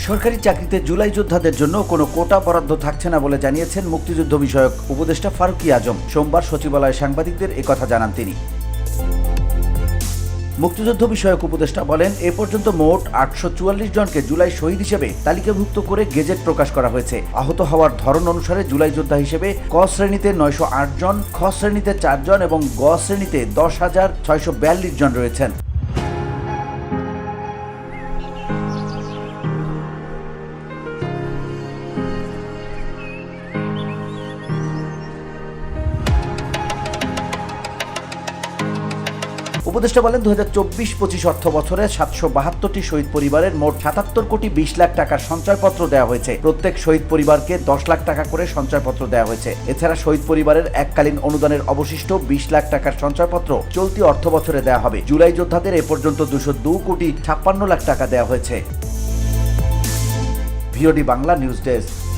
সরকারি চাকরিতে জুলাই যোদ্ধাদের জন্য কোনো কোটা বরাদ্দ থাকছে না বলে জানিয়েছেন মুক্তিযুদ্ধ বিষয়ক উপদেষ্টা ফারুকী আজম। সোমবার সচিবালয়ে সাংবাদিকদের একথা জানান তিনি। মুক্তিযুদ্ধ বিষয়ক উপদেষ্টা বলেন, এ পর্যন্ত মোট 844 জনকে জুলাই শহীদ হিসেবে তালিকাভুক্ত করে গেজেট প্রকাশ করা হয়েছে। আহত হওয়ার ধরন অনুসারে জুলাই যোদ্ধা হিসেবে ক শ্রেণীতে 908 জন, খ শ্রেণীতে 4 জন এবং গ শ্রেণীতে 10,642 জন রয়েছেন। উপদেষ্টা বলেন, 2024-25 অর্থ বছরে 772টি শহীদ পরিবারের মোট 77 কোটি 20 লাখ টাকার সঞ্চয়পত্র দেওয়া হয়েছে। প্রত্যেক শহীদ পরিবারকে 10 লাখ টাকা করে সঞ্চয়পত্র দেওয়া হয়েছে। এছাড়া শহীদ পরিবারের এককালীন অনুদানের অবশিষ্ট 20 লাখ টাকার সঞ্চয়পত্র চলতি অর্থ বছরে দেওয়া হবে। জুলাই যোদ্ধাদের এ পর্যন্ত 202 কোটি 56 লাখ টাকা দেওয়া হয়েছে। VOD Bangla news desk.